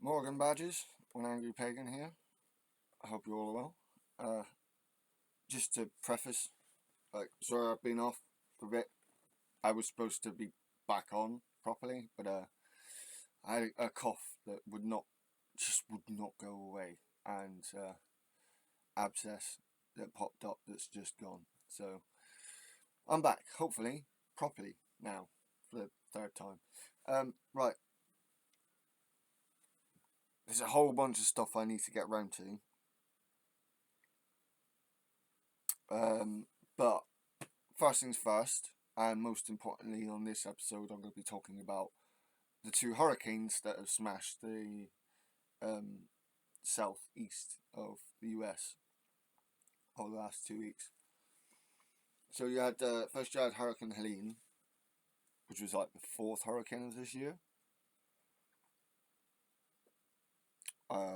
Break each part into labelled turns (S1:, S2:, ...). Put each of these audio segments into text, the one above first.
S1: Morgan Badges, One Angry Pagan here. I hope you're all well. Just to preface, sorry I've been off for a bit. I was supposed to be back on properly, but I had a cough that would not go away, and abscess that popped up that's just gone. So I'm back, hopefully, properly now for the third time. Right, there's a whole bunch of stuff I need to get round to. But first things first, and most importantly on this episode, I'm going to be talking about the two hurricanes that have smashed the southeast of the US over the last 2 weeks. So you had first you had Hurricane Helene, which was like the fourth hurricane of this year,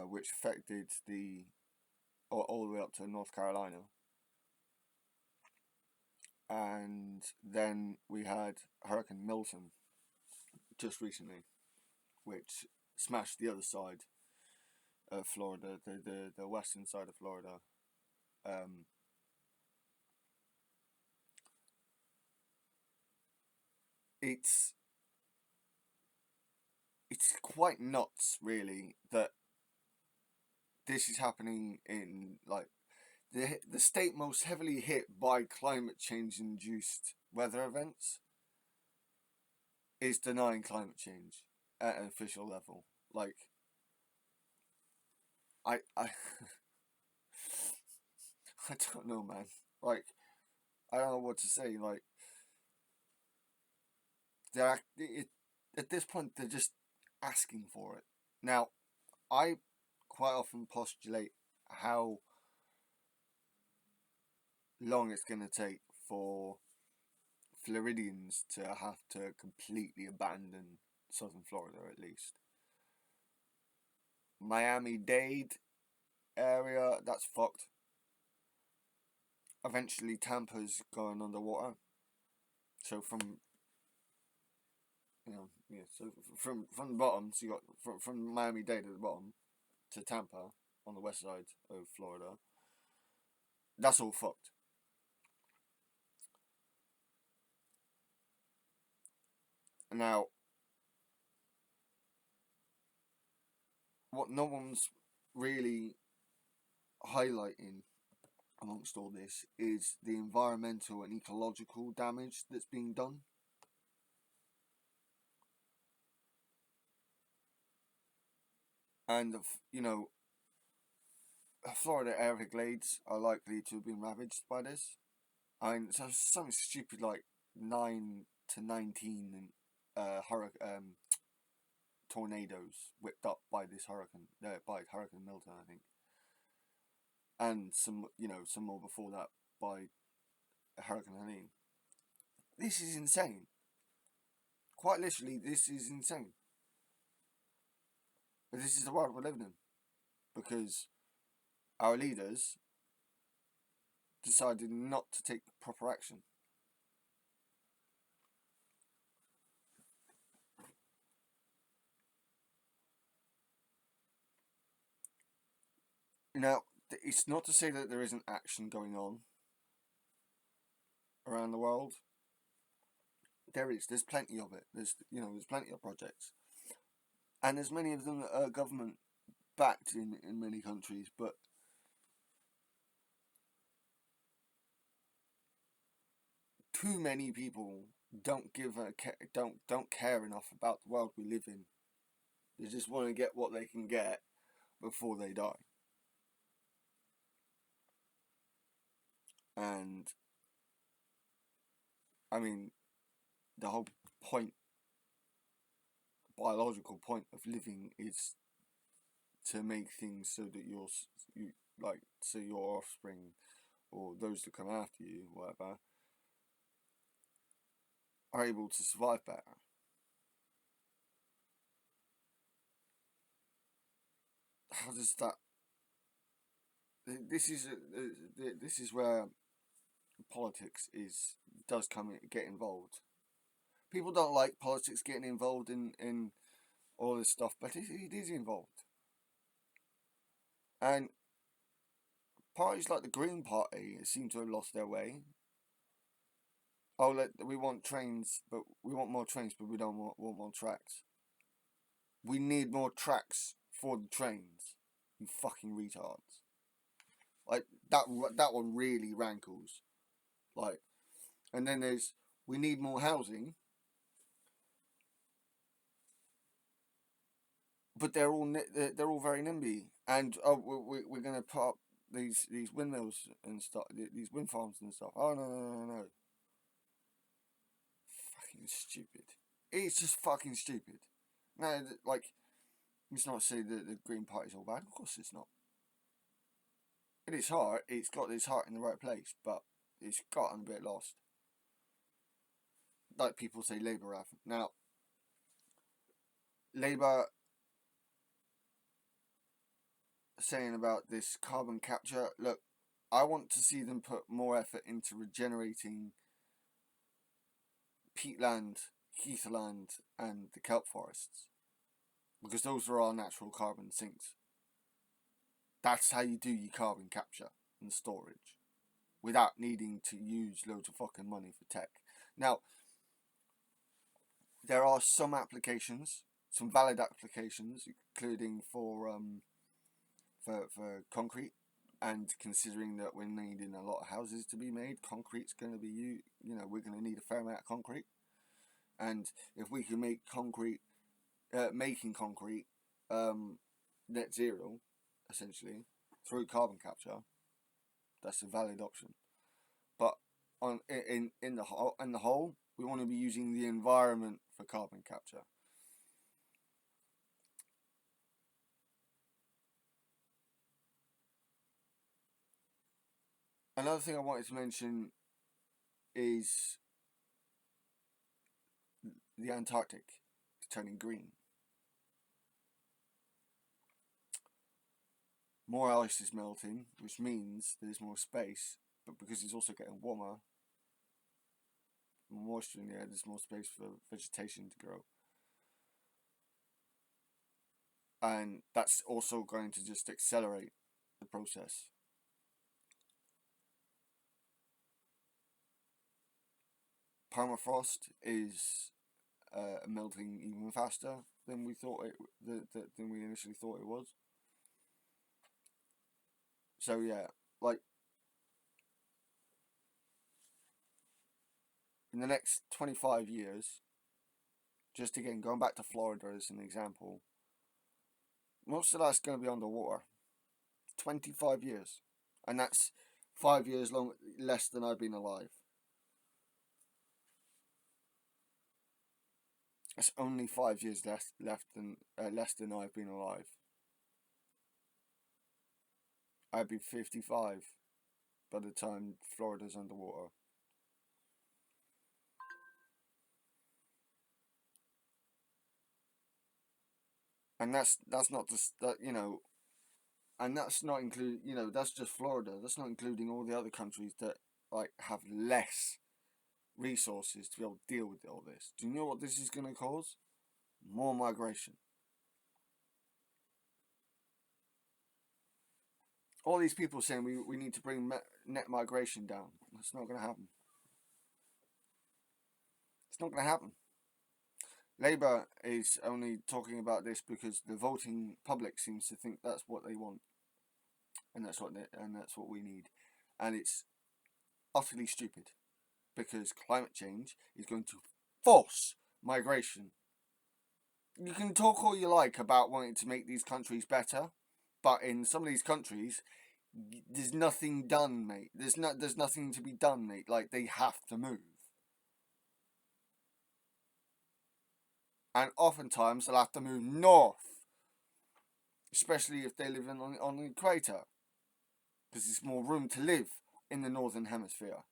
S1: which affected all the way up to North Carolina. And then we had Hurricane Milton just recently, which smashed the other side of Florida, the western side of Florida. It's quite nuts, really, that this is happening in like the state most heavily hit by climate change induced weather events is denying climate change at an official level. Like, I I don't know, man. Like, I don't know what to say. Like, at this point they're just asking for it. Now, I quite often postulate how long it's going to take for Floridians to have to completely abandon southern Florida, at least. Miami-Dade area, that's fucked. Eventually, Tampa's going underwater. So from the bottom, so you got from Miami-Dade at the bottom to Tampa on the west side of Florida. That's all fucked. Now, what no one's really highlighting amongst all this is the environmental and ecological damage that's being done. And, Florida Everglades are likely to have been ravaged by this. I mean, so something stupid like 9 to 19 tornadoes whipped up by this hurricane, by Hurricane Milton, I think. And some more before that by Hurricane Helene. This is insane. Quite literally, this is insane. But this is the world we're living in. Because our leaders decided not to take proper action. Now, it's not to say that there isn't action going on around the world. There is. There's plenty of it. There's plenty of projects. And there's many of them that are government backed in many countries, but too many people don't don't care enough about the world we live in. They just want to get what they can get before they die. And I mean, the whole point, biological point of living is to make things so that so your offspring or those that come after you, whatever, are able to survive better. How does that? This is where politics does get involved. People don't like politics getting involved in all this stuff, but it is involved. And parties like the Green Party seem to have lost their way. Oh, we want trains, but we want more trains, but we don't want more tracks. We need more tracks for the trains. You fucking retards. Like that one really rankles. Like, and then there's we need more housing, but they're all very NIMBY, and we're gonna put up these windmills and stuff, these wind farms and stuff. Oh no. Fucking stupid. It's just fucking stupid. No, like, it's not to say that the Green Party's all bad. Of course it's not. In its heart, it's got its heart in the right place, but it's gotten a bit lost. Like people say Labour have. Now, Labour saying about this carbon capture, look, I want to see them put more effort into regenerating peatland, heathland, and the kelp forests, because those are our natural carbon sinks. That's how you do your carbon capture and storage, without needing to use loads of fucking money for tech. Now, there are some applications, some valid applications, including for concrete, and considering that we're needing a lot of houses to be made, concrete's going to be we're going to need a fair amount of concrete, and if we can make concrete, making concrete net zero, essentially through carbon capture, that's a valid option. But in the whole, we want to be using the environment for carbon capture. Another thing I wanted to mention is the Antarctic turning green. More ice is melting, which means there's more space, but because it's also getting warmer, more moisture in the air, there's more space for vegetation to grow. And that's also going to just accelerate the process. Permafrost is melting even faster than we thought than we initially thought it was. So yeah, like, in the next 25 years, just again going back to Florida as an example, most of that's going to be underwater. 25 years, and that's 5 years less than I've been alive. That's only 5 years less than I've been alive. I'd be 55 by the time Florida's underwater. And that's not just that, and that's not include, that's just Florida. That's not including all the other countries that like have less resources to be able to deal with all this. Do you know what this is going to cause? More migration. All these people saying we need to bring net migration down. That's not going to happen. It's not going to happen. Labour is only talking about this because the voting public seems to think that's what they want, and that's what we need, and it's utterly stupid, because climate change is going to force migration. You can talk all you like about wanting to make these countries better, but in some of these countries, there's nothing done, mate. There's nothing to be done, mate. Like, they have to move. And oftentimes they'll have to move north, especially if they live on the equator, because there's more room to live in the northern hemisphere.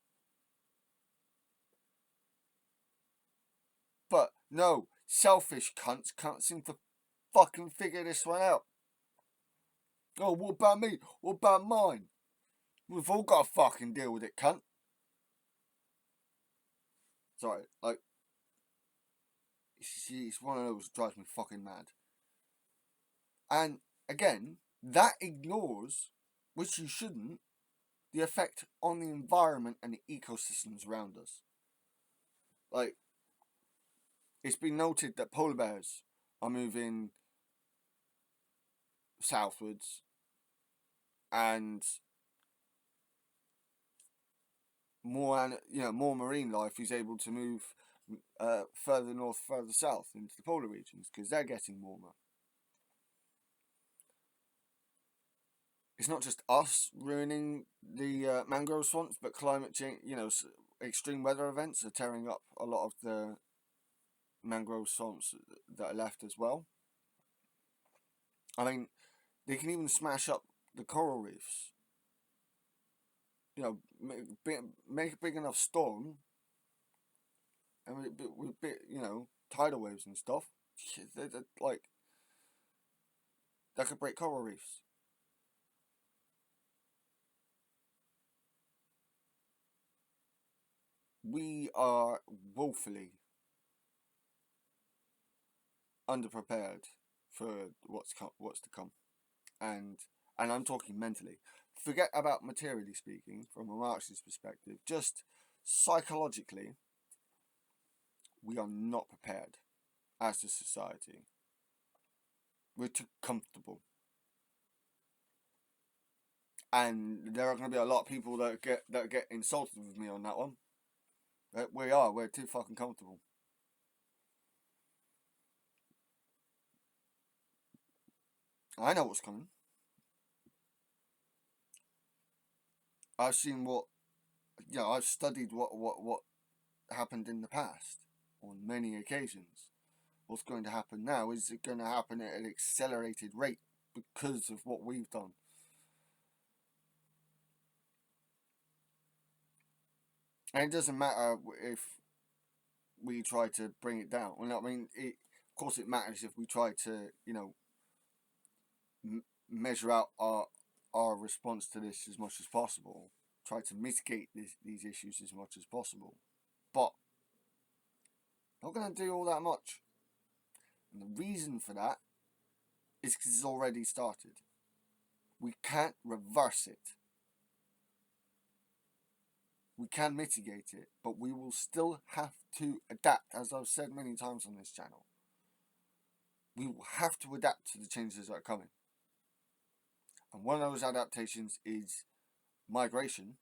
S1: But no, selfish cunts can't seem to fucking figure this one out. Oh, what about me? What about mine? We've all got to fucking deal with it, cunt. Sorry, like, it's one of those that drives me fucking mad. And again, that ignores, which you shouldn't, the effect on the environment and the ecosystems around us. Like, it's been noted that polar bears are moving southwards, and more marine life is able to move further north, further south into the polar regions because they're getting warmer. It's not just us ruining the mangrove swamps, but climate change. Extreme weather events are tearing up a lot of the mangrove swamps that are left as well. I mean, they can even smash up the coral reefs. Make a big enough storm, and with tidal waves and stuff. Like, that could break coral reefs. We are woefully underprepared for what's to come, and I'm talking mentally. Forget about materially speaking from a Marxist perspective. Just psychologically, we are not prepared as a society. We're too comfortable, and there are going to be a lot of people that get insulted with me on that one. We're too fucking comfortable. I know what's coming. I've seen I've studied what happened in the past on many occasions. What's going to happen now is it going to happen at an accelerated rate because of what we've done. And it doesn't matter if we try to bring it down. Well, I mean, of course it matters if we try to, measure out our response to this as much as possible. Try to mitigate these issues as much as possible. But not going to do all that much. And the reason for that is because it's already started. We can't reverse it. We can mitigate it, but we will still have to adapt, as I've said many times on this channel. We will have to adapt to the changes that are coming. And one of those adaptations is migration.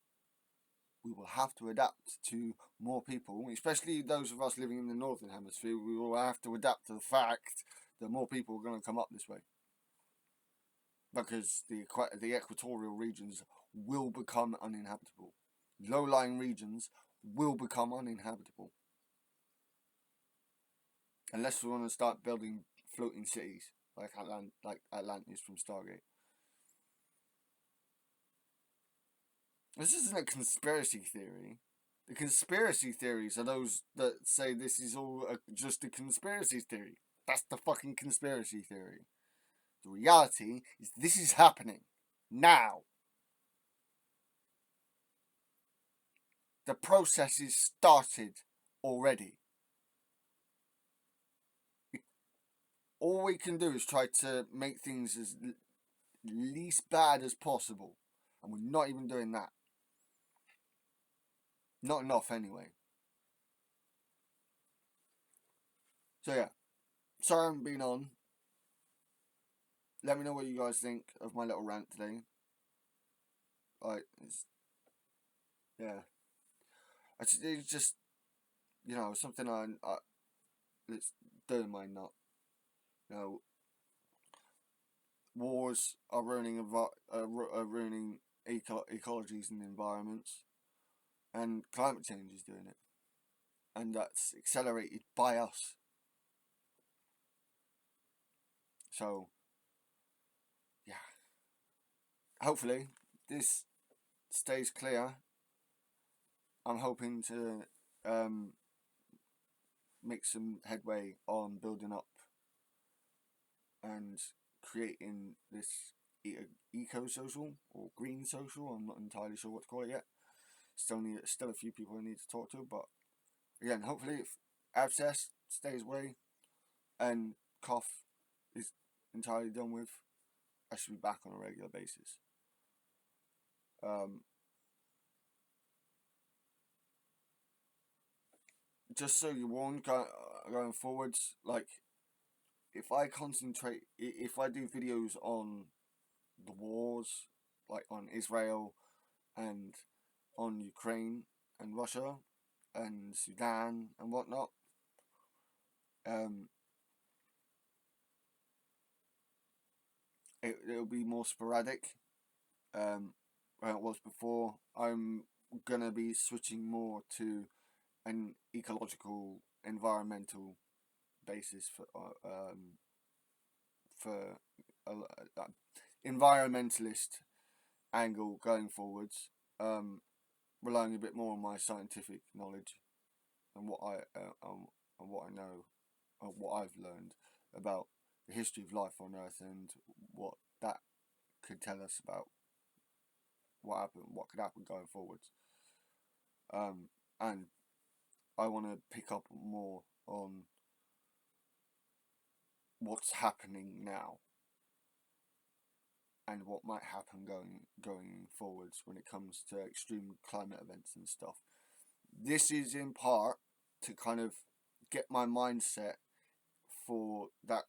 S1: We will have to adapt to more people, especially those of us living in the northern hemisphere. We will have to adapt to the fact that more people are going to come up this way, because the equatorial regions will become uninhabitable. Low-lying regions will become uninhabitable unless we want to start building floating cities like Atlantis from Stargate. This isn't a conspiracy theory. The conspiracy theories are those that say this is all just a conspiracy theory. That's the fucking conspiracy theory. The reality is this is happening now. The process is started already. All we can do is try to make things as least bad as possible, and we're not even doing that. Not enough, anyway. So yeah, sorry I haven't been on. Let me know what you guys think of my little rant today. It's just something it's doing my nut. Wars are ruining ecologies and environments, and climate change is doing it, and that's accelerated by us. So yeah, hopefully this stays clear. I'm hoping to make some headway on building up and creating this eco-social or green social. I'm not entirely sure what to call it yet. Still a few people I need to talk to, but again, hopefully if abscess stays away and cough is entirely done with, I should be back on a regular basis. Just so you're warned, going forwards, like, if I concentrate, if I do videos on the wars, like on Israel and on Ukraine and Russia and Sudan and whatnot, it'll be more sporadic than it was before. I'm gonna be switching more to an ecological, environmental basis for environmentalist angle going forwards, relying a bit more on my scientific knowledge and what I know, and what I've learned about the history of life on Earth and what that could tell us about what could happen going forwards. And I want to pick up more on what's happening now and what might happen going forwards when it comes to extreme climate events and stuff. This is in part to kind of get my mindset for that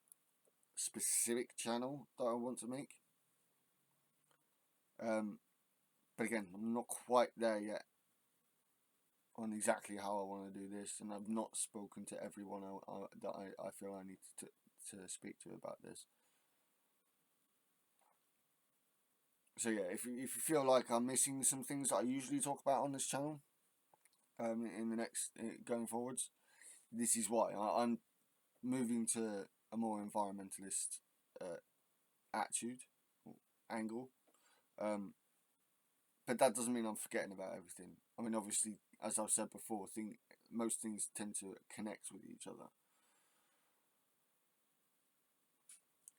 S1: specific channel that I want to make. But again, I'm not quite there yet on exactly how I want to do this, and I've not spoken to everyone that I feel I need to speak to about this. So yeah, if you feel like I'm missing some things that I usually talk about on this channel, in the next going forwards, this is why I'm moving to a more environmentalist attitude or angle. But that doesn't mean I'm forgetting about everything. I mean, obviously, as I've said before, most things tend to connect with each other.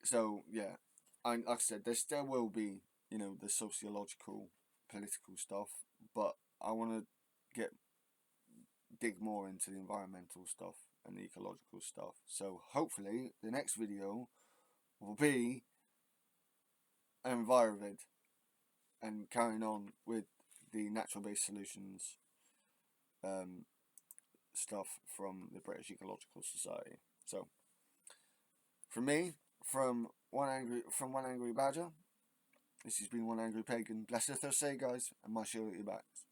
S1: So yeah, like I said, there still will be, the sociological, political stuff, but I want to dig more into the environmental stuff and the ecological stuff. So hopefully, the next video will be Envirovid and carrying on with the natural-based solutions stuff from the British Ecological Society. So, from me, from one angry badger, this has been One Angry Pagan. Blessed Thursday, guys, and my shield at your backs.